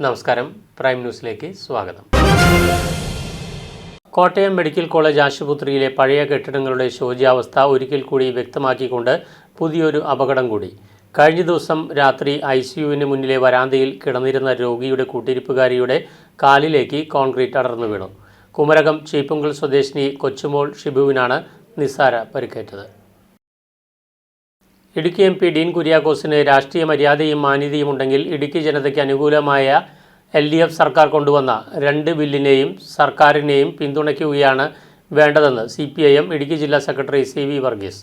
നമസ്കാരം, പ്രൈം ന്യൂസിലേക്ക് സ്വാഗതം. കോട്ടയം മെഡിക്കൽ കോളേജ് ആശുപത്രിയിലെ പഴയ കെട്ടിടങ്ങളുടെ ശോച്യാവസ്ഥ ഒരിക്കൽ കൂടി വ്യക്തമാക്കിക്കൊണ്ട് പുതിയൊരു അപകടം കൂടി. കഴിഞ്ഞ ദിവസം രാത്രി ICUവിന് മുന്നിലെ വരാന്തയിൽ കിടന്നിരുന്ന രോഗിയുടെ കൂട്ടിരിപ്പുകാരിയുടെ കാലിലേക്ക് കോൺക്രീറ്റ് അടർന്നു വീണു. കുമരകം ചീപ്പുങ്കൽ സ്വദേശിനി കൊച്ചുമോൾ ഷിബുവിനാണ് നിസ്സാര പരിക്കേറ്റത്. ഇടുക്കി MP ഡീൻ കുര്യാക്കോസിന് രാഷ്ട്രീയ മര്യാദയും മാന്യതയും ഉണ്ടെങ്കിൽ ഇടുക്കി ജനതയ്ക്ക് അനുകൂലമായ LDF സർക്കാർ കൊണ്ടുവന്ന 2 ബില്ലിനെയും സർക്കാരിനെയും പിന്തുണയ്ക്കുകയാണ് വേണ്ടതെന്ന് CPIM ഇടുക്കി ജില്ലാ സെക്രട്ടറി CV വർഗീസ്.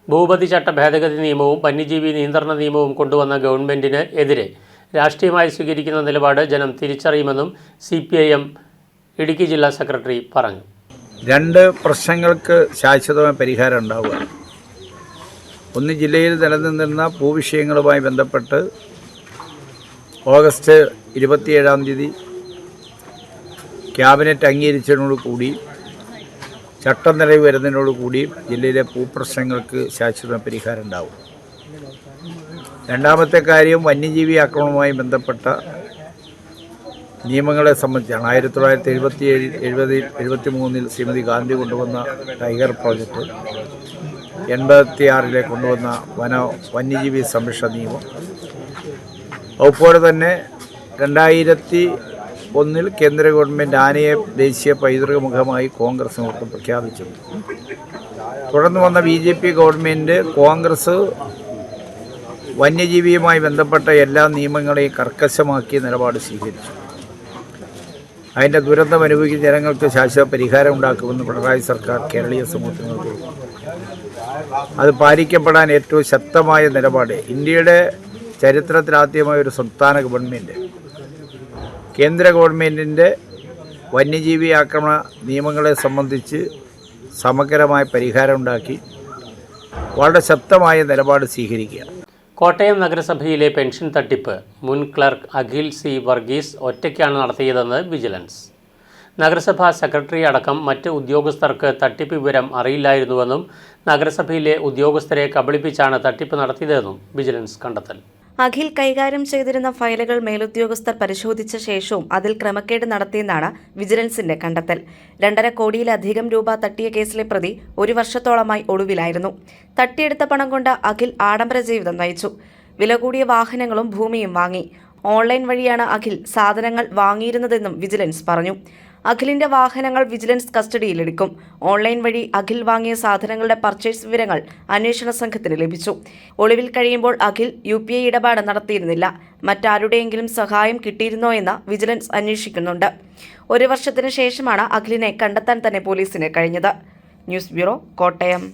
ഭൂപതി ചട്ട ഭേദഗതി നിയമവും വന്യജീവി നിയന്ത്രണ നിയമവും കൊണ്ടുവന്ന ഗവൺമെൻറ്റിന് എതിരെ രാഷ്ട്രീയമായി സ്വീകരിക്കുന്ന നിലപാട് ജനം തിരിച്ചറിയുമെന്നും CPIM ഇടുക്കി ജില്ലാ സെക്രട്ടറി പറഞ്ഞു. 2 പ്രശ്നങ്ങൾക്ക് ശാശ്വതമായ പരിഹാരം ഉണ്ടാവുക. ഒന്ന്, ജില്ലയിൽ നിലനിന്നിരുന്ന ഭൂവിഷയങ്ങളുമായി ബന്ധപ്പെട്ട് ഓഗസ്റ്റ് 27-ാം തീയതി ക്യാബിനറ്റ് അംഗീകരിച്ചതിനോടുകൂടി ചട്ടം നിലവിൽ വരുന്നതിനോടുകൂടി ജില്ലയിലെ ഭൂപ്രശ്നങ്ങൾക്ക് ശാശ്വത പരിഹാരം ഉണ്ടാവും. രണ്ടാമത്തെ കാര്യം, വന്യജീവി ആക്രമണവുമായി ബന്ധപ്പെട്ട നിയമങ്ങളെ സംബന്ധിച്ചാണ്. 1977-73 ശ്രീമതി ഗാന്ധി കൊണ്ടുവന്ന ടൈഗർ പ്രോജക്റ്റ്, 86-ലെ കൊണ്ടുവന്ന വന്യജീവി സംരക്ഷണ നിയമം, അതുപോലെ തന്നെ 2001 കേന്ദ്ര ഗവൺമെൻറ് ആനയെ ദേശീയ പൈതൃക മുഖമായി കോൺഗ്രസ് നേതൃത്വം പ്രഖ്യാപിച്ചു. തുടർന്ന് വന്ന BJP ഗവൺമെൻറ് കോൺഗ്രസ് വന്യജീവിയുമായി ബന്ധപ്പെട്ട എല്ലാ നിയമങ്ങളെയും കർക്കശമാക്കിയ നിലപാട് സ്വീകരിച്ചു. അതിൻ്റെ ദുരന്തം അനുഭവിക്കുന്ന ജനങ്ങൾക്ക് ശാശ്വത പരിഹാരം ഉണ്ടാക്കുമെന്ന് പിണറായി സർക്കാർ കേരളീയ സമൂഹത്തിന് നൽകി. അത് പാലിക്കപ്പെടാൻ ഏറ്റവും ശക്തമായ നിലപാട് ഇന്ത്യയുടെ ചരിത്രത്തിലാദ്യമായ ഒരു സംസ്ഥാന ഗവൺമെൻറ് കേന്ദ്ര ഗവൺമെൻറ്റിൻ്റെ വന്യജീവി ആക്രമണ നിയമങ്ങളെ സംബന്ധിച്ച് സമഗ്രമായ പരിഹാരം ഉണ്ടാക്കി വളരെ ശക്തമായ നിലപാട് സ്വീകരിക്കുക. കോട്ടയം നഗരസഭയിലെ പെൻഷൻ തട്ടിപ്പ് മുൻ ക്ലർക്ക് അഖിൽ C വർഗീസ് ഒറ്റയ്ക്കാണ് നടത്തിയതെന്ന് വിജിലൻസ്. നഗരസഭാ സെക്രട്ടറി അടക്കം മറ്റ് ഉദ്യോഗസ്ഥർക്ക് തട്ടിപ്പ് വിവരം അറിയില്ലായിരുന്നുവെന്നും നഗരസഭയിലെ ഉദ്യോഗസ്ഥരെ കബളിപ്പിച്ചാണ് തട്ടിപ്പ് നടത്തിയതെന്നും വിജിലൻസ് കണ്ടെത്തൽ. അഖിൽ കൈകാര്യം ചെയ്തിരുന്ന ഫയലുകൾ മേലുദ്യോഗസ്ഥർ പരിശോധിച്ച ശേഷവും അതിൽ ക്രമക്കേട് നടത്തിയെന്നാണ് വിജിലൻസിന്റെ കണ്ടെത്തൽ. 2.5 കോടിയിലധികം രൂപ തട്ടിയ കേസിലെ പ്രതി 1 വർഷത്തോളമായി ഒളിവിലായിരുന്നു. തട്ടിയെടുത്ത പണം കൊണ്ട് അഖിൽ ആഡംബര ജീവിതം നയിച്ചു. വില കൂടിയ വാഹനങ്ങളും ഭൂമിയും വാങ്ങി. ഓൺലൈൻ വഴിയാണ് അഖിൽ സാധനങ്ങൾ വാങ്ങിയിരുന്നതെന്നും വിജിലൻസ് പറഞ്ഞു. അഖിലിന്റെ വാഹനങ്ങൾ വിജിലൻസ് കസ്റ്റഡിയിലെടുക്കും. ഓൺലൈൻ വഴി അഖിൽ വാങ്ങിയ സാധനങ്ങളുടെ പർച്ചേസ് വിവരങ്ങൾ അന്വേഷണ സംഘത്തിന് ലഭിച്ചു. ഒളിവിൽ കഴിയുമ്പോൾ അഖിൽ UPI ഇടപാട് നടത്തിയിരുന്നില്ല. മറ്റാരുടെയെങ്കിലും സഹായം കിട്ടിയിരുന്നോ എന്ന് വിജിലൻസ് അന്വേഷിക്കുന്നുണ്ട്. 1 വർഷത്തിന് ശേഷമാണ് അഖിലിനെ കണ്ടെത്താൻ തന്നെ പോലീസിന് കഴിഞ്ഞത്. News bureau, Kottayam.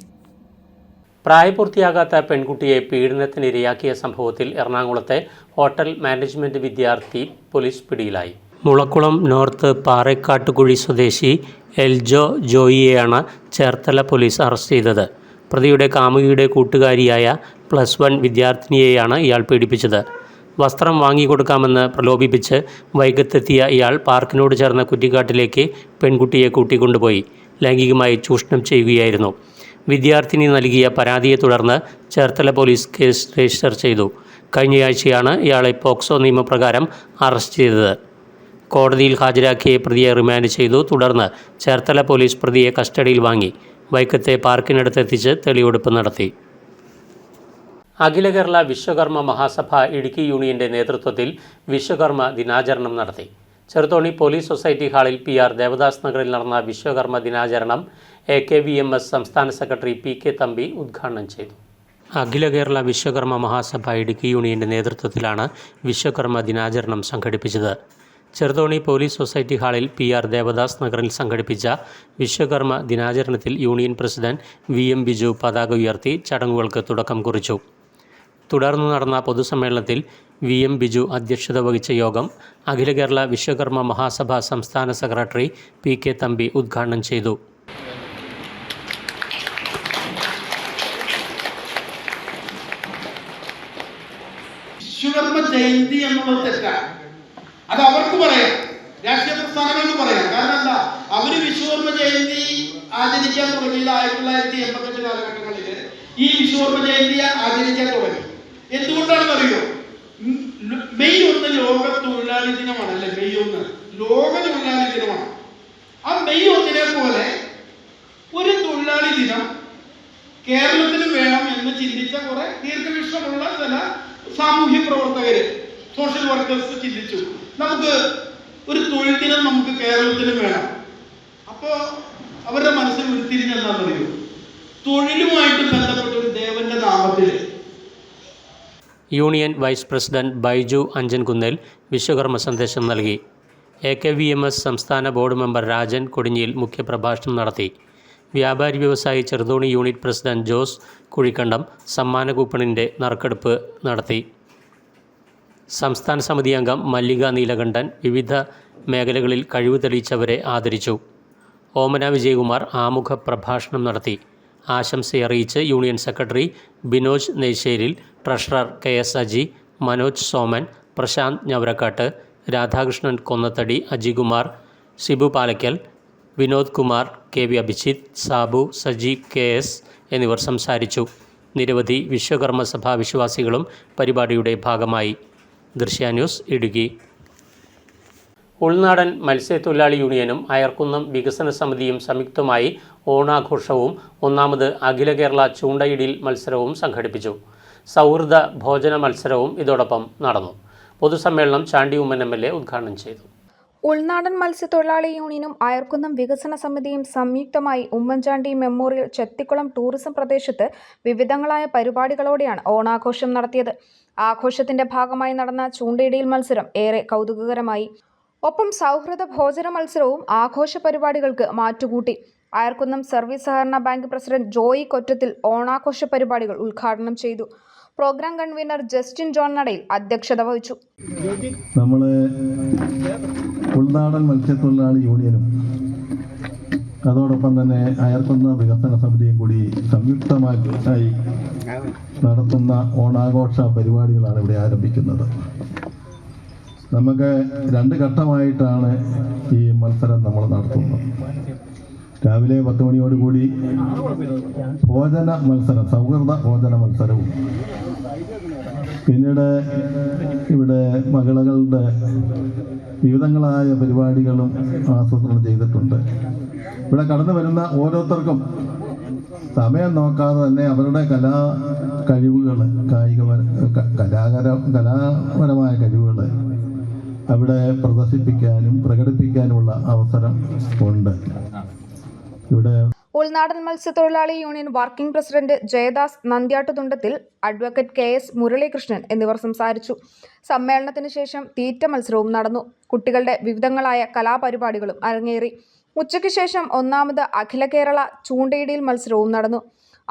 പ്രായപൂർത്തിയാകാത്ത പെൺകുട്ടിയെ പീഡനത്തിനിരയാക്കിയ സംഭവത്തിൽ എറണാകുളത്തെ ഹോട്ടൽ മാനേജ്മെൻറ്റ് വിദ്യാർത്ഥി പോലീസ് പിടിയിലായി. മുളക്കുളം നോർത്ത് പാറേക്കാട്ടുകുഴി സ്വദേശി എൽജോ ജോയിയെയാണ് ചേർത്തല പോലീസ് അറസ്റ്റ് ചെയ്തത്. പ്രതിയുടെ കാമുകിയുടെ കൂട്ടുകാരിയായ +1 വിദ്യാർത്ഥിനിയെയാണ് ഇയാൾ പീഡിപ്പിച്ചത്. വസ്ത്രം വാങ്ങിക്കൊടുക്കാമെന്ന് പ്രലോഭിപ്പിച്ച് വൈകത്തെത്തിയ ഇയാൾ പാർക്കിനോട് ചേർന്ന കുറ്റിക്കാട്ടിലേക്ക് പെൺകുട്ടിയെ കൂട്ടിക്കൊണ്ടുപോയി ലൈംഗികമായി ചൂഷണം ചെയ്യുകയായിരുന്നു. വിദ്യാർത്ഥിനി നൽകിയ പരാതിയെ തുടർന്ന് ചേർത്തല പോലീസ് കേസ് രജിസ്റ്റർ ചെയ്തു. കഴിഞ്ഞയാഴ്ചയാണ് ഇയാളെ പോക്സോ നിയമപ്രകാരം അറസ്റ്റ് ചെയ്തത്. കോടതിയിൽ ഹാജരാക്കിയ പ്രതിയെ റിമാൻഡ് ചെയ്തു. തുടർന്ന് ചേർത്തല പോലീസ് പ്രതിയെ കസ്റ്റഡിയിൽ വാങ്ങി വൈക്കത്തെ പാർക്കിനടുത്തെത്തിച്ച് തെളിവെടുപ്പ് നടത്തി. അഖില കേരള വിശ്വകർമ്മ മഹാസഭ ഇടുക്കി യൂണിയൻ്റെ നേതൃത്വത്തിൽ വിശ്വകർമ്മ ദിനാചരണം നടത്തി. ചെറുതോണി പോലീസ് സൊസൈറ്റി ഹാളിൽ PR ദേവദാസ് നഗറിൽ നടന്ന വിശ്വകർമ്മ ദിനാചരണം AKVMS സംസ്ഥാന സെക്രട്ടറി PK തമ്പി ഉദ്ഘാടനം ചെയ്തു. അഖില കേരള വിശ്വകർമ്മ മഹാസഭ ഇടുക്കി യൂണിയൻ്റെ നേതൃത്വത്തിലാണ് വിശ്വകർമ്മ ദിനാചരണം സംഘടിപ്പിച്ചത്. ചെറുതോണി പോലീസ് സൊസൈറ്റി ഹാളിൽ PR ദേവദാസ് നഗറിൽ സംഘടിപ്പിച്ച വിശ്വകർമ്മ ദിനാചരണത്തിൽ യൂണിയൻ പ്രസിഡന്റ് VM ബിജു പതാക ഉയർത്തി ചടങ്ങുകൾക്ക് തുടക്കം കുറിച്ചു. തുടർന്ന് നടന്ന പൊതുസമ്മേളനത്തിൽ VM ബിജു അധ്യക്ഷത വഹിച്ച യോഗം അഖില കേരള വിശ്വകർമ്മ മഹാസഭ സംസ്ഥാന സെക്രട്ടറി PK തമ്പി ഉദ്ഘാടനം ചെയ്തു. വിശ്വകർമ്മ ജയന്തി എന്നുള്ളത് തെറ്റാണ്. അത് അവർക്ക് പറയാം, രാഷ്ട്രീയ പ്രസ്ഥാനങ്ങൾക്ക് പറയാം. കാരണം എന്താ, അവര് വിശ്വകർമ്മ ജയന്തി ആചരിക്കാൻ തുടങ്ങിയത് 1988 കാലഘട്ടങ്ങളിൽ ഈ വിശ്വകർമ്മ ജയന്തി ആചരിക്കാൻ തുടങ്ങി. എന്തുകൊണ്ടാണെന്ന് അറിയോ? മെയ് 1 ലോക തൊഴിലാളി തൊഴിലാളി ദിനമാണ് അല്ലെ മെയ് 1 ലോക തൊഴിലാളി ദിനമാണ്. ആ മെയ് 1 പോലെ ഒരു തൊഴിലാളി ദിനം കേരളത്തിന് വേണം എന്ന് ചിന്തിച്ച കുറെ ദീർഘവീക്ഷണമുള്ള ചില സാമൂഹ്യ പ്രവർത്തകര്, സോഷ്യൽ വർക്കേഴ്സ് ചിന്തിച്ചു നമുക്ക് ഒരു തൊഴിൽ ദിനം നമുക്ക് കേരളത്തിന് വേണം. അപ്പോ അവരുടെ മനസ്സിൽ ഉരുത്തിരിഞ്ഞെന്താണെന്നറിയോ, തൊഴിലുമായിട്ട് ബന്ധപ്പെട്ട ഒരു ദേവന്റെ നാമത്തിൽ. Union vice president Baiju Anchankunnel വിശ്വകർമ്മ സന്ദേശം നൽകി. AKVMS സംസ്ഥാന ബോർഡ് മെമ്പർ രാജൻ കൊടിഞ്ഞിയിൽ മുഖ്യപ്രഭാഷണം നടത്തി. വ്യാപാരി വ്യവസായി ചെറുതോണി യൂണിറ്റ് പ്രസിഡന്റ് ജോസ് കുഴിക്കണ്ടം സമ്മാന കൂപ്പണിൻ്റെ നറുക്കെടുപ്പ് നടത്തി. സംസ്ഥാന സമിതി അംഗം മല്ലിക നീലകണ്ഠൻ വിവിധ മേഖലകളിൽ കഴിവ് തെളിയിച്ചവരെ ആദരിച്ചു. ഓമന വിജയകുമാർ ആമുഖ പ്രഭാഷണം നടത്തി. ആശംസയറിയിച്ച് union secretary Binoj Neyssheril, treasurer KS Aji, Manoj Soman, Prashanth Njavarakkattu, Radhakrishnan Konnathadi, Ajikumar, Shibu Palakkal, Vinod Kumar, KV Abhijith, Sabu, Saji KS എന്നിവർ സംസാരിച്ചു. നിരവധി വിശ്വകർമ്മ സഭാ വിശ്വാസികളും പരിപാടിയുടെ ഭാഗമായി. ദൃശ്യ ന്യൂസ്, ഇടുക്കി. ഉൾനാടൻ മത്സ്യത്തൊഴിലാളി യൂണിയനും അയർക്കുന്നം വികസന സമിതിയും സംയുക്തമായി ഓണാഘോഷവും 1ാമത് അഖില കേരള ചൂണ്ടയിടൽ മത്സരവും സംഘടിപ്പിച്ചു. സൗഹൃദ ഭോജന മത്സരവും ഇതോടൊപ്പം നടന്നു. പൊതുസമ്മേളനം ചാണ്ടി ഉമ്മൻ MLA ഉദ്ഘാടനം ചെയ്തു. ഉൾനാടൻ മത്സ്യത്തൊഴിലാളി യൂണിയനും അയർക്കുന്നം വികസന സമിതിയും സംയുക്തമായി ഉമ്മൻചാണ്ടി മെമ്മോറിയൽ ചെത്തിക്കുളം ടൂറിസം പ്രദേശത്ത് വിവിധങ്ങളായ പരിപാടികളോടെയാണ് ഓണാഘോഷം നടത്തിയത്. ആഘോഷത്തിന്റെ ഭാഗമായി നടന്ന ചൂണ്ടയിടൽ മത്സരം ഏറെ കൗതുകകരമായി. ഒപ്പം സൗഹൃദ ഭോജന മത്സരവും ആഘോഷ പരിപാടികൾക്ക് മാറ്റുകൂട്ടി. അയർക്കുന്നം സർവീസ് സഹകരണ ബാങ്ക് പ്രസിഡന്റ് ജോയി കൊറ്റത്തിൽ ഓണാഘോഷ പരിപാടികൾ ഉദ്ഘാടനം ചെയ്തു. പ്രോഗ്രാം കൺവീനർ ജസ്റ്റിൻ ജോൺ നടയിൽ അധ്യക്ഷത വഹിച്ചു. നമ്മൾ ഉൾനാടൻ മത്സ്യത്തൊഴിലാളി യൂണിയനും അതോടൊപ്പം തന്നെ അയർക്കുന്ന വികസന സമിതിയും കൂടി സംയുക്തമായി നടത്തുന്ന ഓണാഘോഷ പരിപാടികളാണ് ഇവിടെ ആരംഭിക്കുന്നത്. നമുക്ക് 2 ഘട്ടമായിട്ടാണ് ഈ മത്സരം നമ്മൾ നടത്തുന്നത്. രാവിലെ 10 മണിയോടുകൂടി ഭോജന മത്സരം, സൗഹൃദ ഭോജന മത്സരവും, പിന്നീട് ഇവിടെ മഹിളകളുടെ വിവിധങ്ങളായ പരിപാടികളും ആസൂത്രണം ചെയ്തിട്ടുണ്ട്. ഇവിടെ കടന്നു വരുന്ന ഓരോരുത്തർക്കും സമയം നോക്കാതെ തന്നെ അവരുടെ കഴിവുകൾ, കലാപരമായ കഴിവുകൾ അവിടെ പ്രദർശിപ്പിക്കാനും പ്രകടിപ്പിക്കാനുമുള്ള അവസരം ഉണ്ട്. ഇവിടെ ഉൾനാടൻ മത്സ്യത്തൊഴിലാളി union working president Jayadas Nandyattuthundathil, advocate KS Muralikrishnan എന്നിവർ സംസാരിച്ചു. സമ്മേളനത്തിന് ശേഷം തീറ്റ മത്സരവും നടന്നു. കുട്ടികളുടെ വിവിധങ്ങളായ കലാപരിപാടികളും അരങ്ങേറി. ഉച്ചയ്ക്ക് ശേഷം 1ാമത് അഖില കേരള ചൂണ്ടയിടൽ മത്സരവും നടന്നു.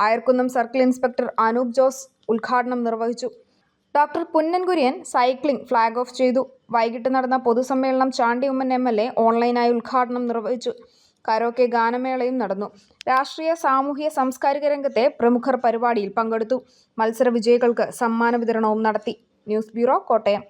അയർക്കുന്നം സർക്കിൾ ഇൻസ്പെക്ടർ അനൂപ് ജോസ് ഉദ്ഘാടനം നിർവഹിച്ചു. Doctor Punnen Kurian cycling flag off ചെയ്തു. വൈകിട്ട് നടന്ന പൊതുസമ്മേളനം ചാണ്ടി ഉമ്മൻ MLA ഓൺലൈനായി ഉദ്ഘാടനം നിർവഹിച്ചു. കരോക്കെ ഗാനമേളയും നടന്നു. രാഷ്ട്രീയ, സാമൂഹ്യ, സാംസ്കാരിക രംഗത്തെ പ്രമുഖർ പരിപാടിയിൽ പങ്കെടുത്തു. മത്സര വിജയികൾക്ക് സമ്മാന വിതരണവും നടത്തി. News bureau, Kottayam.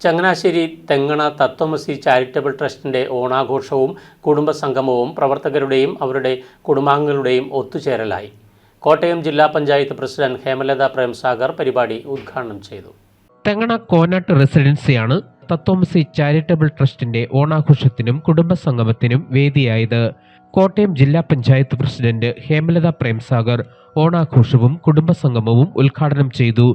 Changanassery Thengana Tatvamasi charitable ട്രസ്റ്റിൻ്റെ ഓണാഘോഷവും കുടുംബസംഗമവും പ്രവർത്തകരുടെയും അവരുടെ കുടുംബാംഗങ്ങളുടെയും ഒത്തുചേരലായി. കോട്ടയം ജില്ലാ പഞ്ചായത്ത് പ്രസിഡന്റ് ഹേമലത പ്രേംസാഗർ പരിപാടി ഉദ്ഘാടനം ചെയ്തു. തെങ്ങണ കോനാട്ട് റെസിഡൻസിയാണ് തത്വമസി ചാരിറ്റബിൾ ട്രസ്റ്റിന്റെ ഓണാഘോഷത്തിനും കുടുംബസംഗമത്തിനും വേദിയായത്. കോട്ടയം ജില്ലാ പഞ്ചായത്ത് പ്രസിഡന്റ് ഹേമലത പ്രേംസാഗർ ഓണാഘോഷവും കുടുംബസംഗമവും ഉദ്ഘാടനം ചെയ്തു.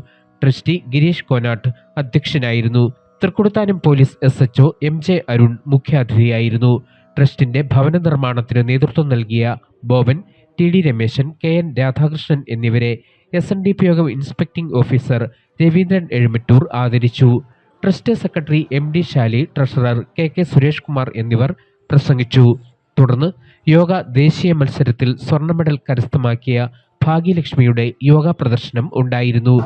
ട്രസ്റ്റി ഗിരീഷ് കോനാട്ട് അധ്യക്ഷനായിരുന്നു. Thrikkodithanam police SHO MJ Arun മുഖ്യാതിഥിയായിരുന്നു. ട്രസ്റ്റിന്റെ ഭവന നിർമ്മാണത്തിന് നേതൃത്വം നൽകിയ ബോബൻ, TD രമേശൻ, KN രാധാകൃഷ്ണൻ എന്നിവരെ SNDP യോഗം ഇൻസ്പെക്ടിംഗ് ഓഫീസർ രവീന്ദ്രൻ എഴുമറ്റൂർ ആദരിച്ചു. ട്രസ്റ്റ് സെക്രട്ടറി MD ശാലി, ട്രഷറർ KK സുരേഷ് കുമാർ എന്നിവർ പ്രസംഗിച്ചു. തുടർന്ന് യോഗ ദേശീയ മത്സരത്തിൽ സ്വർണ്ണ മെഡൽ കരസ്ഥമാക്കിയ ഭാഗ്യലക്ഷ്മിയുടെ യോഗ പ്രദർശനം ഉണ്ടായിരുന്നു.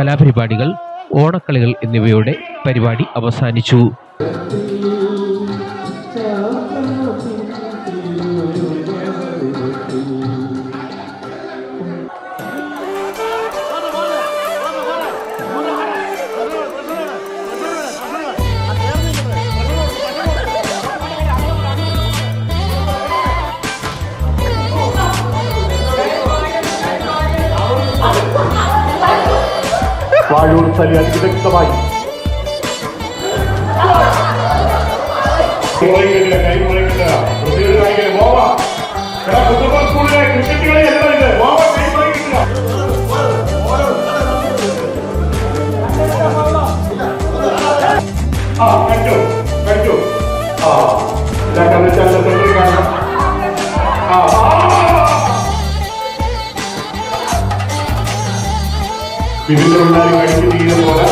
കലാപരിപാടികൾ, ഓണക്കളികൾ എന്നിവയോടെ പരിപാടി അവസാനിച്ചു. വാഴൂർ ചലി അതിവിദഗ്ധമായി വിവിധ കഴിച്ചിരിക്കുന്നത്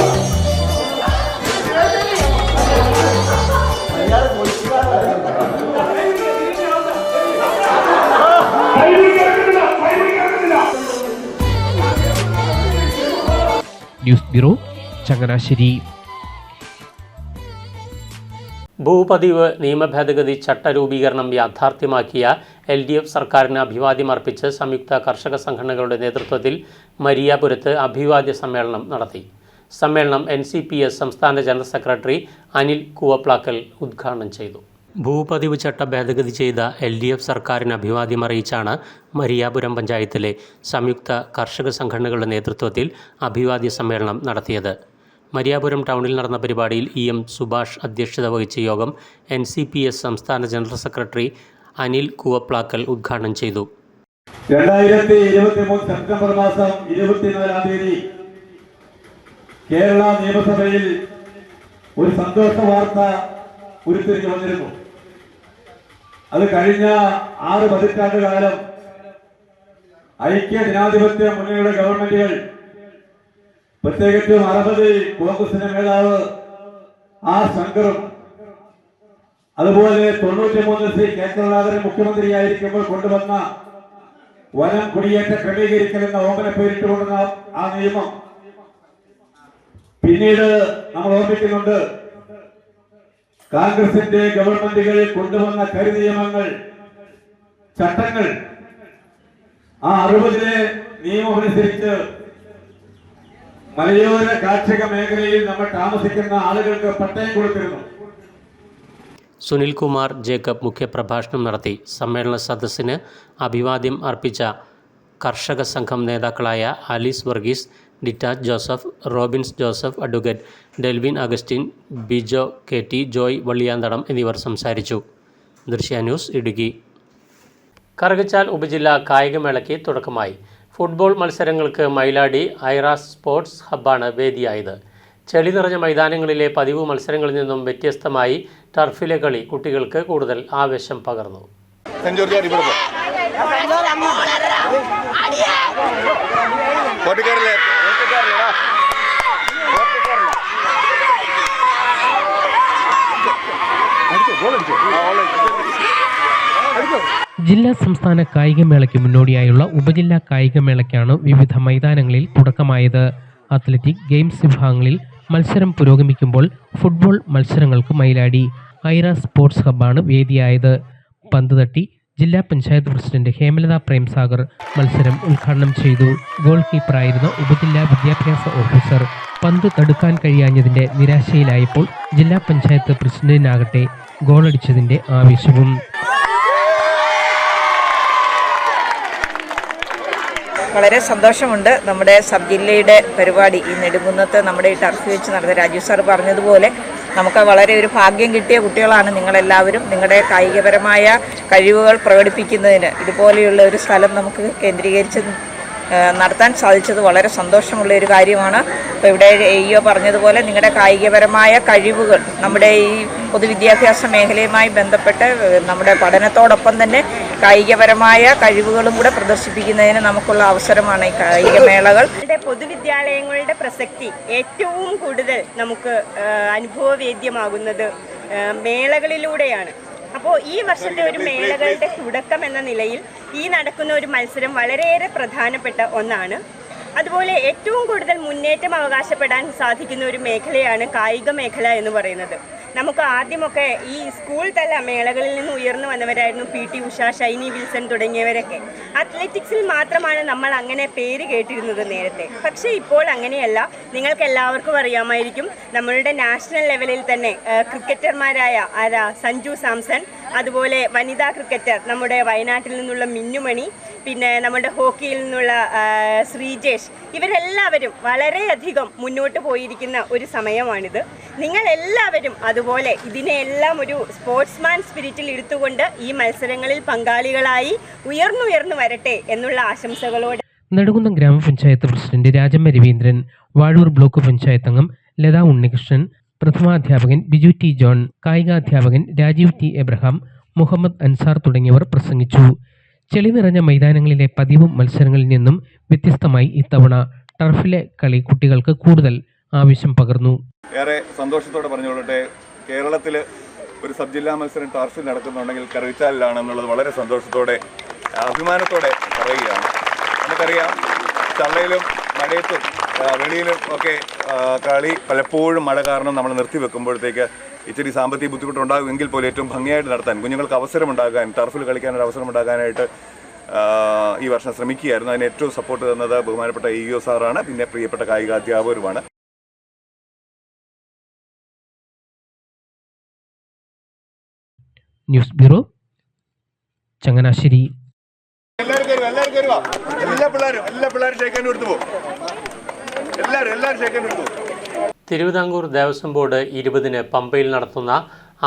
ന്യൂസ് ബ്യൂറോ, ചങ്ങനാശ്ശേരി. ഭൂപതിവ് നിയമഭേദഗതി ചട്ടരൂപീകരണം യാഥാർത്ഥ്യമാക്കിയ LDF സർക്കാരിന് അഭിവാദ്യമർപ്പിച്ച് സംയുക്ത കർഷക സംഘടനകളുടെ നേതൃത്വത്തിൽ മരിയാപുരത്ത് അഭിവാദ്യ സമ്മേളനം നടത്തി. സമ്മേളനം NCPS സംസ്ഥാന ജനറൽ സെക്രട്ടറി അനിൽ കൂവപ്ലാക്കൽ ഉദ്ഘാടനം ചെയ്തു. ഭൂപതിവ് ചട്ട ഭേദഗതി ചെയ്ത LDF സർക്കാരിന് അഭിവാദ്യമറിയിച്ചാണ് മരിയാപുരം പഞ്ചായത്തിലെ സംയുക്ത കർഷക സംഘടനകളുടെ നേതൃത്വത്തിൽ അഭിവാദ്യ സമ്മേളനം നടത്തിയത്. മരിയാപുരം ടൗണിൽ നടന്ന പരിപാടിയിൽ EM സുഭാഷ് അധ്യക്ഷത വഹിച്ച യോഗം NCPS സംസ്ഥാന ജനറൽ സെക്രട്ടറി അനിൽ കൂവപ്ലാക്കൽ ഉദ്ഘാടനം ചെയ്തു. 2023 സെപ്റ്റംബർ മാസം 24-ാം തീയതി കേരള നിയമസഭയിൽ ഒരു സന്തോഷ വാർത്ത ഉരുത്തിരിഞ്ഞു വന്നിരുന്നു. അത് കഴിഞ്ഞ 6 പതിറ്റാണ്ട് കാലം ഐക്യ ജനാധിപത്യ മുന്നണിയുടെ ഗവൺമെന്റുകൾ, പ്രത്യേകിച്ചും 60 കോൺഗ്രസിന്റെ മേധാവ് ശങ്കറും, അതുപോലെ 93 ശ്രീ കെ കരുണാകരൻ മുഖ്യമന്ത്രിയായിരിക്കുമ്പോൾ കൊണ്ടുവന്ന വനം കുടിയേറ്റ ക്രമീകരിക്കൽ എന്ന ഓമന പേരിട്ടുകൊണ്ടുള്ള ആ നിയമം, പിന്നീട് നമ്മൾ ഓർമ്മിക്കുന്നുണ്ട് കോൺഗ്രസിന്റെ ഗവൺമെന്റുകൾ കൊണ്ടുവന്ന കരിനിയമങ്ങൾ, ചട്ടങ്ങൾ. ആ 60 നിയമമനുസരിച്ച് മലയോര കാർഷിക മേഖലയിൽ നമ്മൾ താമസിക്കുന്ന ആളുകൾക്ക് പട്ടയം കൊടുത്തിരുന്നു. സുനിൽകുമാർ ജേക്കബ് മുഖ്യപ്രഭാഷണം നടത്തി. സമ്മേളന സദസ്സിന് അഭിവാദ്യം അർപ്പിച്ച കർഷക സംഘം നേതാക്കളായ ആലീസ് വർഗീസ്, ഡിറ്റാച്ച് Joseph, Robins Joseph, advocate Delvin Augustine, Bijo KT, Joy Valliyanthadam എന്നിവർ സംസാരിച്ചു. ദൃശ്യ ന്യൂസ്, ഇടുക്കി. കറുകച്ചാൽ ഉപജില്ലാ കായികമേളയ്ക്ക് തുടക്കമായി. ഫുട്ബോൾ മത്സരങ്ങൾക്ക് മൈലാടി ഐറാസ് സ്പോർട്സ് ഹബ്ബാണ് വേദിയായത്. ചെളി നിറഞ്ഞ മൈതാനങ്ങളിലെ പതിവ് മത്സരങ്ങളിൽ നിന്നും വ്യത്യസ്തമായി ടർഫിലെ കളി കുട്ടികൾക്ക് കൂടുതൽ ആവേശം പകർന്നു. ജില്ലാ സംസ്ഥാന കായികമേളയ്ക്ക് മുന്നോടിയായുള്ള ഉപജില്ലാ കായികമേളയ്ക്കാണ് വിവിധ മൈതാനങ്ങളിൽ തുടക്കമായത്. അത്ലറ്റിക്, ഗെയിംസ് വിഭാഗങ്ങളിൽ മത്സരം പുരോഗമിക്കുമ്പോൾ ഫുട്ബോൾ മത്സരങ്ങൾക്ക് മൈലാടി ഐറാസ് സ്പോർട്സ് ഹബ്ബാണ് വേദിയായത്. പന്ത് തട്ടി ജില്ലാ പഞ്ചായത്ത് പ്രസിഡന്റ് ഹേമലത പ്രേംസാഗർ മത്സരം ഉദ്ഘാടനം ചെയ്തു. ഗോൾ കീപ്പറായിരുന്ന ഉപജില്ലാ വിദ്യാഭ്യാസ ഓഫീസർ പന്ത് തടുക്കാൻ കഴിയാഞ്ഞതിന്റെ നിരാശയിലായപ്പോൾ ജില്ലാ പഞ്ചായത്ത് പ്രസിഡന്റിനാകട്ടെ ഗോളടിച്ചതിന്റെ ആവേശവും. വളരെ സന്തോഷമുണ്ട്. നമ്മുടെ സബ് ജില്ലയുടെ പരിപാടി ഈ നെടുങ്കുന്നത്ത് നമ്മുടെ ഈ ടർഫ് വെച്ച് നടന്ന രാജീവ് സാർ പറഞ്ഞതുപോലെ നമുക്ക് വളരെ ഒരു ഭാഗ്യം കിട്ടിയ കുട്ടികളാണ് നിങ്ങളെല്ലാവരും. നിങ്ങളുടെ കായികപരമായ കഴിവുകൾ പ്രകടിപ്പിക്കുന്നതിന് ഇതുപോലെയുള്ള ഒരു സ്ഥലം നമുക്ക് കേന്ദ്രീകരിച്ച് നടത്താൻ സാധിച്ചത് വളരെ സന്തോഷമുള്ള ഒരു കാര്യമാണ്. അപ്പോൾ ഇവിടെ EO പറഞ്ഞതുപോലെ നിങ്ങളുടെ കായികപരമായ കഴിവുകൾ നമ്മുടെ ഈ പൊതുവിദ്യാഭ്യാസ മേഖലയുമായി ബന്ധപ്പെട്ട് നമ്മുടെ പഠനത്തോടൊപ്പം തന്നെ കായികപരമായ കഴിവുകളും കൂടെ പ്രദർശിപ്പിക്കുന്നതിന് നമുക്കുള്ള അവസരമാണ് ഈ കായികമേളകൾ. പൊതുവിദ്യാലയങ്ങളുടെ പ്രസക്തി ഏറ്റവും കൂടുതൽ നമുക്ക് അനുഭവവേദ്യമാകുന്നത് മേളകളിലൂടെയാണ്. അപ്പോൾ ഈ വർഷത്തെ ഒരു മേളകളുടെ തുടക്കം എന്ന നിലയിൽ ഈ നടക്കുന്ന ഒരു മത്സരം വളരെയേറെ പ്രധാനപ്പെട്ട ഒന്നാണ്. അതുപോലെ ഏറ്റവും കൂടുതൽ മുന്നേറ്റം അവകാശപ്പെടാൻ സാധിക്കുന്ന ഒരു മേഖലയാണ് കായിക മേഖല എന്ന് പറയുന്നത്. നമുക്ക് ആദ്യമൊക്കെ ഈ സ്കൂൾ തല മേളകളിൽ നിന്ന് ഉയർന്നു വന്നവരായിരുന്നു PT ഉഷ, ഷൈനി വിൽസൺ തുടങ്ങിയവരൊക്കെ. അത്ലറ്റിക്സിൽ മാത്രമാണ് നമ്മൾ അങ്ങനെ പേര് കേട്ടിരുന്നത് നേരത്തെ. പക്ഷേ ഇപ്പോൾ അങ്ങനെയല്ല. നിങ്ങൾക്ക് എല്ലാവർക്കും അറിയാമായിരിക്കും, നമ്മളുടെ നാഷണൽ ലെവലിൽ തന്നെ ക്രിക്കറ്റർമാരായ സഞ്ജു സാംസൺ, അതുപോലെ വനിതാ ക്രിക്കറ്റർ നമ്മുടെ വയനാട്ടിൽ നിന്നുള്ള മിന്നുമണി, പിന്നെ നമ്മുടെ ഹോക്കിയിൽ നിന്നുള്ള ശ്രീജേഷ്, ഇവരെല്ലാവരും വളരെയധികം മുന്നോട്ട് പോയിരിക്കുന്ന ഒരു സമയമാണിത്. നിങ്ങളെല്ലാവരും അതുപോലെ ഇതിനെല്ലാം ഒരു സ്പോർട്സ്മാൻ സ്പിരിറ്റിൽ എടുത്തുകൊണ്ട് ഈ മത്സരങ്ങളിൽ പങ്കാളികളായി ഉയർന്നുയർന്നു വരട്ടെ എന്നുള്ള ആശംസകളോടെ നെടുകുന്നം ഗ്രാമപഞ്ചായത്ത് പ്രസിഡന്റ് രാജമ്മ രവീന്ദ്രൻ, വാഴൂർ ബ്ലോക്ക് പഞ്ചായത്ത് അംഗം ലതാ ഉണ്ണികൃഷ്ണൻ, പ്രഥമാധ്യാപകൻ ബിജു ടി ജോൺ, കായികാധ്യാപകൻ രാജീവ് ടി എബ്രഹാം, മുഹമ്മദ് അൻസാർ തുടങ്ങിയവർ പ്രസംഗിച്ചു. ചെളി നിറഞ്ഞ മൈതാനങ്ങളിലെ പതിവ് മത്സരങ്ങളിൽ നിന്നും വ്യത്യസ്തമായി ഇത്തവണ ടർഫിലെ കളി കുട്ടികൾക്ക് കൂടുതൽ ആവേശം പകർന്നു. ഏറെ സന്തോഷത്തോടെ പറഞ്ഞുകൊള്ളട്ടെ, കേരളത്തിൽ ഒരു സബ് ജില്ലാ മത്സരം ടർഫിൽ നടക്കുന്നുണ്ടെങ്കിൽ കറുകച്ചാലിലാണെന്നുള്ളത് വളരെ സന്തോഷത്തോടെ അഭിമാനത്തോടെ പറയുകയാണ്. നമുക്കറിയാം, ചള്ളയിലും മഴയത്തും വെളിയിലും ഒക്കെ കളി പലപ്പോഴും മഴ കാരണം നമ്മൾ നിർത്തിവെക്കുമ്പോഴത്തേക്ക് ഇച്ചിരി സാമ്പത്തിക ബുദ്ധിമുട്ടുണ്ടാകുമെങ്കിൽ പോലും ഏറ്റവും ഭംഗിയായിട്ട് നടത്താൻ, കുഞ്ഞുങ്ങൾക്ക് അവസരമുണ്ടാകാൻ, ടർഫിൽ കളിക്കാനൊരു അവസരമുണ്ടാകാനായിട്ട് ഈ വർഷം ശ്രമിക്കുകയായിരുന്നു. അതിന് ഏറ്റവും സപ്പോർട്ട് തന്നത് ബഹുമാനപ്പെട്ട EO സാറാണ്, പിന്നെ പ്രിയപ്പെട്ട കായികാധ്യാപകരുമാണ്. News bureau, Changanassery. Thiruvithamkoor Devaswom board 20-ന് പമ്പയിൽ നടത്തുന്ന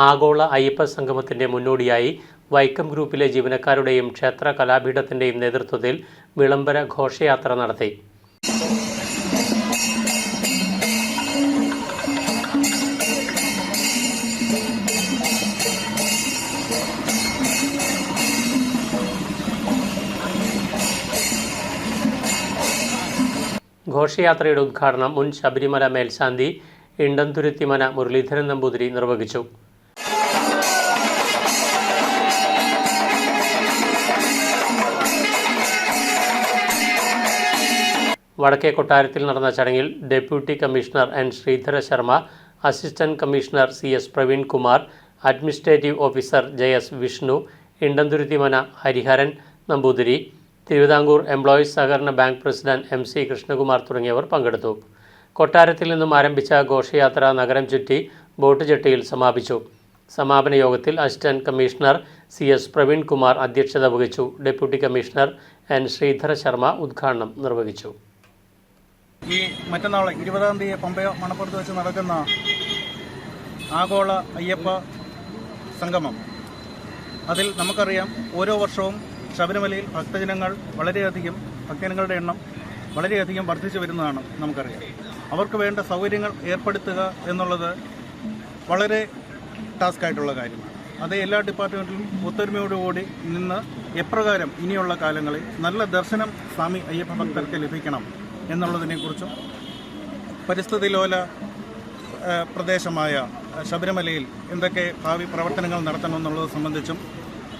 ആഗോള അയ്യപ്പ സംഗമത്തിന്റെ മുന്നോടിയായി വൈക്കം ഗ്രൂപ്പിലെ ജീവനക്കാരുടെയും ക്ഷേത്ര കലാപീഠത്തിന്റെയും നേതൃത്വത്തിൽ വിളംബര ഘോഷയാത്ര നടത്തി. ഘോഷയാത്രയുടെ ഉദ്ഘാടനം മുൻ ശബരിമല മേൽശാന്തി ഇണ്ടന്തുരുത്തിമന മുരളീധരൻ നമ്പൂതിരി നിർവഹിച്ചു. വടക്കേ കൊട്ടാരത്തിൽ നടന്ന ചടങ്ങിൽ deputy commissioner N. Sreedhara Sharma, assistant commissioner CS. Praveen Kumar, administrative officer JS. Vishnu, Indanthuruthimana Hariharan Namboothiri, Thiruvithamkoor employees സഹകരണ ബാങ്ക് പ്രസിഡന്റ് MC. കൃഷ്ണകുമാർ തുടങ്ങിയവർ പങ്കെടുത്തു. കൊട്ടാരത്തിൽ നിന്നും ആരംഭിച്ച ഘോഷയാത്ര നഗരം ചുറ്റി ബോട്ട് ജെട്ടിയിൽ സമാപിച്ചു. സമാപന യോഗത്തിൽ assistant commissioner CS. Praveen Kumar അധ്യക്ഷത വഹിച്ചു. Deputy commissioner N. Sreedhara Sharma ഉദ്ഘാടനം നിർവഹിച്ചു. ഈ മറ്റന്നാൾ 20-ാം തീയതി പമ്പ മണപ്പുറത്ത് വെച്ച് നടക്കുന്ന ആഗോള അയ്യപ്പ സംഗമം, അതിൽ നമുക്കറിയാം ഓരോ വർഷവും ശബരിമലയിൽ ഭക്തജനങ്ങളുടെ എണ്ണം വളരെയധികം വർദ്ധിച്ചു വരുന്നതാണ് നമുക്കറിയാം. അവർക്ക് വേണ്ട സൗകര്യങ്ങൾ ഏർപ്പെടുത്തുക എന്നുള്ളത് വളരെ ടാസ്ക്കായിട്ടുള്ള കാര്യമാണ്. അത് എല്ലാ ഡിപ്പാർട്ട്മെൻറ്റിലും ഒത്തൊരുമയോടുകൂടി നിന്ന് എപ്രകാരം ഇനിയുള്ള കാലങ്ങളിൽ നല്ല ദർശനം സ്വാമി അയ്യപ്പ ഭക്തർക്ക് ലഭിക്കണം എന്നുള്ളതിനെക്കുറിച്ചും, പരിസ്ഥിതി ലോല പ്രദേശമായ ശബരിമലയിൽ എന്തൊക്കെ ഭാവി പ്രവർത്തനങ്ങൾ നടത്തണമെന്നുള്ളത് സംബന്ധിച്ചും,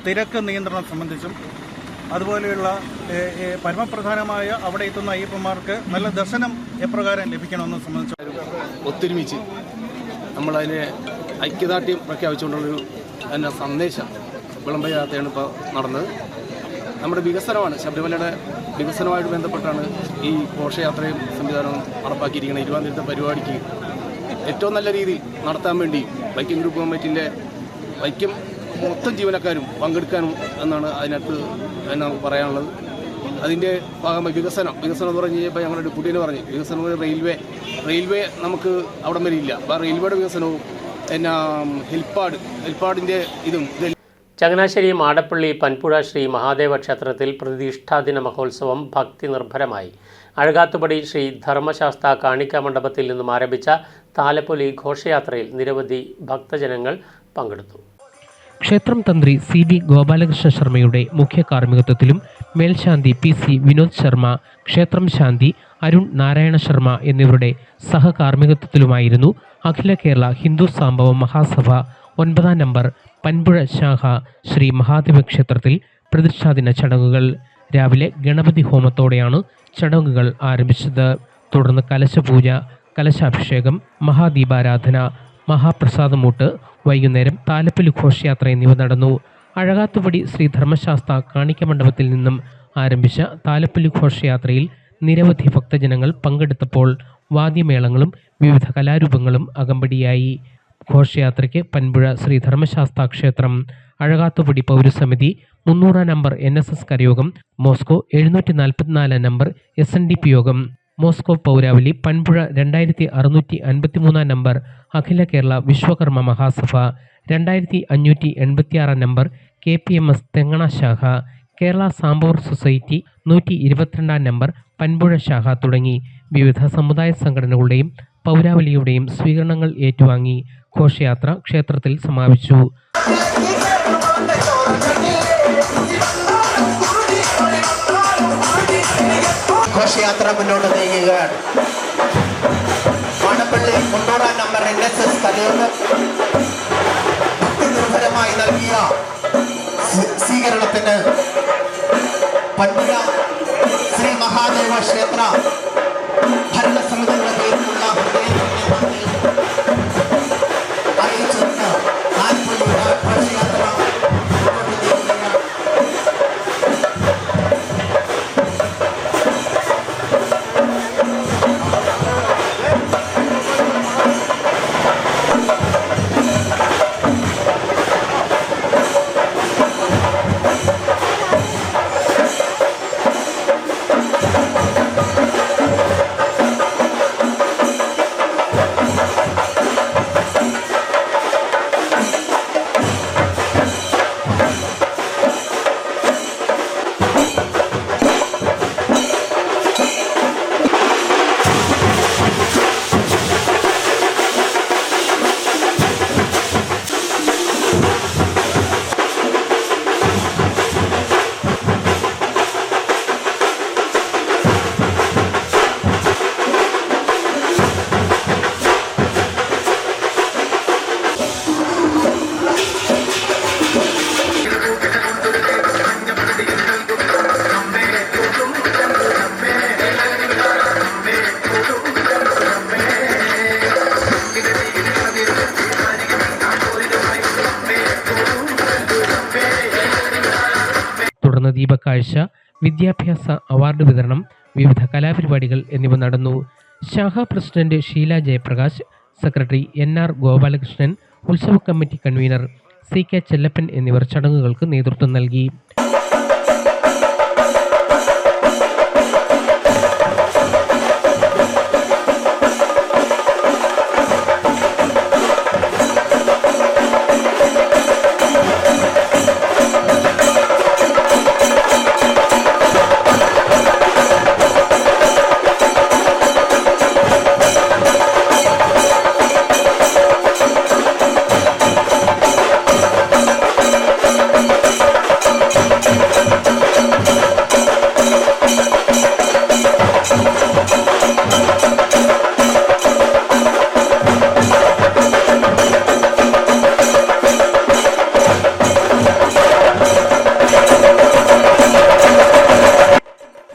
തിരക്ക് നിയന്ത്രണം സംബന്ധിച്ചും, അതുപോലെയുള്ള പരമപ്രധാനമായ അവിടെ എത്തുന്ന അയ്യപ്പന്മാർക്ക് നല്ല ദർശനം എപ്രകാരം ലഭിക്കണമെന്ന് സംബന്ധിച്ചും ഒത്തൊരുമിച്ച് നമ്മളതിനെ ഐക്യദാർഢ്യം പ്രഖ്യാപിച്ചുകൊണ്ടുള്ളൊരു തന്നെ സന്ദേശം വിളംബരയാത്രയാണ് ഇപ്പോൾ നടന്നത്. നമ്മുടെ വികസനമാണ്, ശബരിമലയുടെ വികസനവുമായിട്ട് ബന്ധപ്പെട്ടാണ് ഈ ഘോഷയാത്രയും സംവിധാനവും നടപ്പാക്കിയിരിക്കുന്നത്. 20-ാം തീയതി പരിപാടിക്ക് ഏറ്റവും നല്ല രീതിയിൽ നടത്താൻ വേണ്ടി വൈക്കം ഗ്രൂപ്പ് കമ്മിറ്റിൻ്റെ വൈക്കം മൊത്തം ജീവനക്കാരും പങ്കെടുക്കാനും എന്നാണ് അതിനകത്ത് നമുക്ക് പറയാനുള്ളത്. അതിൻ്റെ ഭാഗമായി വികസനം എന്ന് പറഞ്ഞു കഴിഞ്ഞപ്പോൾ ഞങ്ങളുടെ ഡെപ്യൂട്ടിനെ പറഞ്ഞു, വികസനം റെയിൽവേ നമുക്ക് അവിടം വരെ ഇല്ല. അപ്പോൾ റെയിൽവേയുടെ വികസനവും പിന്നെ ഹെൽപ്പാഡിൻ്റെ ഇതും. ചങ്ങനാശ്ശേരി മാടപ്പള്ളി പൻപുഴ ശ്രീ മഹാദേവ ക്ഷേത്രത്തിൽ പ്രതിഷ്ഠാദിന മഹോത്സവം ഭക്തി നിർഭരമായി. അഴകാത്തുപടി ശ്രീ ധർമ്മശാസ്ത്ര കാണിക്ക മണ്ഡപത്തിൽ നിന്നും ആരംഭിച്ച താലപ്പൊലി ഘോഷയാത്രയിൽ നിരവധി ഭക്തജനങ്ങൾ പങ്കെടുത്തു. ക്ഷേത്രം തന്ത്രി CB ഗോപാലകൃഷ്ണ ശർമ്മയുടെ മുഖ്യ കാർമ്മികത്വത്തിലും മേൽശാന്തി PC. വിനോദ് ശർമ്മ, ക്ഷേത്രം ശാന്തി അരുൺ നാരായണ ശർമ്മ എന്നിവരുടെ സഹകാർമ്മികത്വത്തിലുമായിരുന്നു അഖില കേരള ഹിന്ദു സംഭവ മഹാസഭ 9-ാം നമ്പർ പൻപുഴ ശാഖ ശ്രീ മഹാദേവ ക്ഷേത്രത്തിൽ പ്രതിഷ്ഠാദിന ചടങ്ങുകൾ. രാവിലെ ഗണപതി ഹോമത്തോടെയാണ് ചടങ്ങുകൾ ആരംഭിച്ചത്. തുടർന്ന് കലശപൂജ, കലശാഭിഷേകം, മഹാദീപാരാധന, മഹാപ്രസാദമൂട്ട്, വൈകുന്നേരം താലപ്പൊലി ഘോഷയാത്ര എന്നിവ നടന്നു. അഴകാത്തുപടി ശ്രീ ധർമ്മശാസ്ത്ര കാണിക്ക മണ്ഡപത്തിൽ നിന്നും ആരംഭിച്ച താലപ്പൊലി ഘോഷയാത്രയിൽ നിരവധി ഭക്തജനങ്ങൾ പങ്കെടുത്തപ്പോൾ വാദ്യമേളങ്ങളും വിവിധ കലാരൂപങ്ങളും അകമ്പടിയായി. ഘോഷയാത്രയ്ക്ക് പൻപുഴ ശ്രീ ധർമ്മശാസ്ത്ര ക്ഷേത്രം, അഴകാത്തുപടി പൗരസമിതി, 300 നമ്പർ NSS കരയോഗം, മോസ്കോ 744 നമ്പർ SNDP യോഗം, മോസ്കോ പൗരാവലി, Panpuzha 2653 number Akhila Kerala Vishwakarma Mahasabha, 2586 number KPMS Thengana ശാഖ, കേരള സാംബവർ സൊസൈറ്റി 122 നമ്പർ പൻപുഴ ശാഖ തുടങ്ങി വിവിധ സമുദായ സംഘടനകളുടെയും പൗരാവലിയുടെയും സ്വീകരണങ്ങൾ ഏറ്റുവാങ്ങി ഘോഷയാത്ര ക്ഷേത്രത്തിൽ സമാപിച്ചു. ഘോഷയാത്ര മുന്നോട്ട് നീങ്ങുകയാണ്. മാടപ്പള്ളി 300 നമ്പർ NSS കരയോഗം ഭക്തിനിർഭരമായി നൽകിയ സ്വീകരണത്തിന് പൻപുഴ ശ്രീ മഹാദേവ ക്ഷേത്ര ഭരണസമിതിയുടെ പേരിലുള്ള അറിയിച്ചുകൊണ്ട് ഘോഷയാത്ര തുടർന്ന് ദീപക്കാഴ്ച, വിദ്യാഭ്യാസ അവാർഡ് വിതരണം, വിവിധ കലാപരിപാടികൾ എന്നിവ നടന്നു. ശാഖാ president Sheela Jayaprakash, secretary NR Gopalakrishnan, ഉത്സവ കമ്മിറ്റി കൺവീനർ CK ചെല്ലപ്പൻ എന്നിവർ ചടങ്ങുകൾക്ക് നേതൃത്വം നൽകി.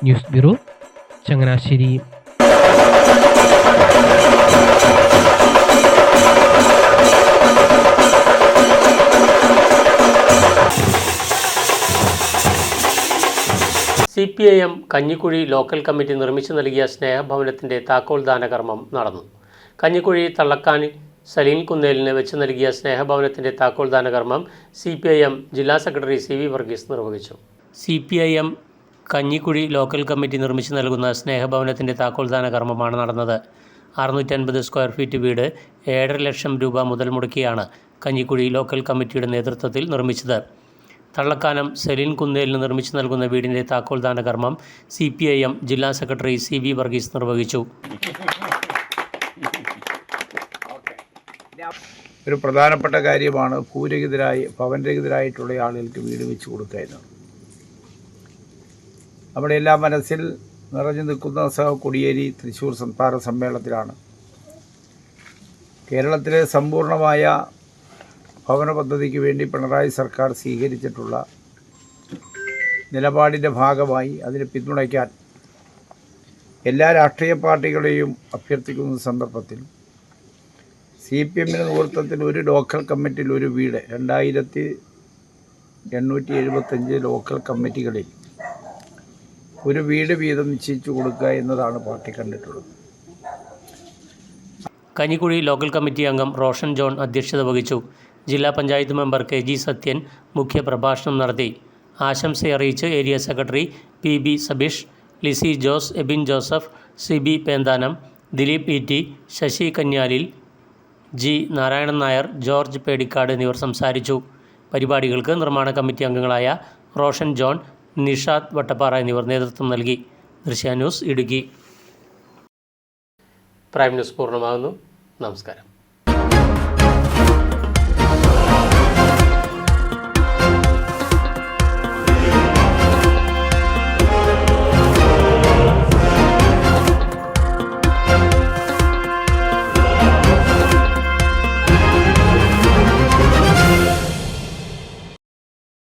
News bureau, Changanassery. CPIM Kanjikuzhi local committee നിർമ്മിച്ചു നൽകിയ സ്നേഹഭവനത്തിൻ്റെ താക്കോൽദാന കർമ്മം നടന്നു. കഞ്ഞിക്കുഴി തള്ളക്കാനി സലീൻ കുന്നേലിന് വെച്ച് നൽകിയ സ്നേഹഭവനത്തിൻ്റെ താക്കോൽദാന കർമ്മം CPIM ജില്ലാ സെക്രട്ടറി CV വർഗീസ് നിർവഹിച്ചു. CPIM കഞ്ഞിക്കുഴി ലോക്കൽ കമ്മിറ്റി നിർമ്മിച്ചു നൽകുന്ന സ്നേഹഭവനത്തിൻ്റെ താക്കോൽദാന കർമ്മമാണ് നടന്നത്. 650 സ്ക്വയർ ഫീറ്റ് വീട് 7.5 ലക്ഷം രൂപ മുതൽ മുടക്കിയാണ് കഞ്ഞിക്കുഴി ലോക്കൽ കമ്മിറ്റിയുടെ നേതൃത്വത്തിൽ നിർമ്മിച്ചത്. തള്ളക്കാനം സലീൻ കുന്നേലിന് നിർമ്മിച്ചു നൽകുന്ന വീടിൻ്റെ താക്കോൽദാന കർമ്മം CPIM ജില്ലാ സെക്രട്ടറി CV വർഗീസ് നിർവഹിച്ചു. ഒരു പ്രധാനപ്പെട്ട കാര്യമാണ് ഭവനരഹിതരായിട്ടുള്ള ആളുകൾക്ക് വീട് വെച്ച് കൊടുക്കുക എന്നത്. നമ്മുടെ എല്ലാ മനസ്സിൽ നിറഞ്ഞു നിൽക്കുന്ന കൊടിയേരി തൃശ്ശൂർ സംസ്ഥാന സമ്മേളനത്തിലാണ് കേരളത്തിലെ സമ്പൂർണ്ണമായ ഭവന പദ്ധതിക്ക് വേണ്ടി പിണറായി സർക്കാർ സ്വീകരിച്ചിട്ടുള്ള നിലപാടിൻ്റെ ഭാഗമായി അതിനെ പിന്തുണയ്ക്കാൻ എല്ലാ രാഷ്ട്രീയ പാർട്ടികളെയും അഭ്യർത്ഥിക്കുന്ന സന്ദർഭത്തിൽ CPM-ന്റെ നേതൃത്വത്തിൽ ഒരു ലോക്കൽ കമ്മിറ്റിയിൽ ഒരു വീട് 2875 ലോക്കൽ കമ്മിറ്റികളിൽ ഒരു വീട് വീതം നിശ്ചയിച്ചു കൊടുക്കുക എന്നതാണ് പാർട്ടി കണ്ടിട്ടുള്ളത്. കഞ്ഞിക്കുഴി ലോക്കൽ കമ്മിറ്റി അംഗം റോഷൻ ജോൺ അധ്യക്ഷത വഹിച്ചു. ജില്ലാ പഞ്ചായത്ത് മെമ്പർ KG സത്യൻ മുഖ്യപ്രഭാഷണം നടത്തി. ആശംസയറിയിച്ച് area secretary PB Sabeesh, Lissy Jose, Abin Joseph, CB Penthanam, Dileep ET, Sasi Kanyalil, G Narayanan Nair, George Pedikkad എന്നിവർ സംസാരിച്ചു. പരിപാടികൾക്ക് നിർമ്മാണ കമ്മിറ്റി അംഗങ്ങളായ റോഷൻ ജോൺ, നിഷാദ് വട്ടപ്പാറ എന്നിവർ നേതൃത്വം നൽകി. ദൃശ്യ ന്യൂസ് ഇടുക്കി. പ്രൈം ന്യൂസ് പൂർണ്ണമാകുന്നു. നമസ്കാരം.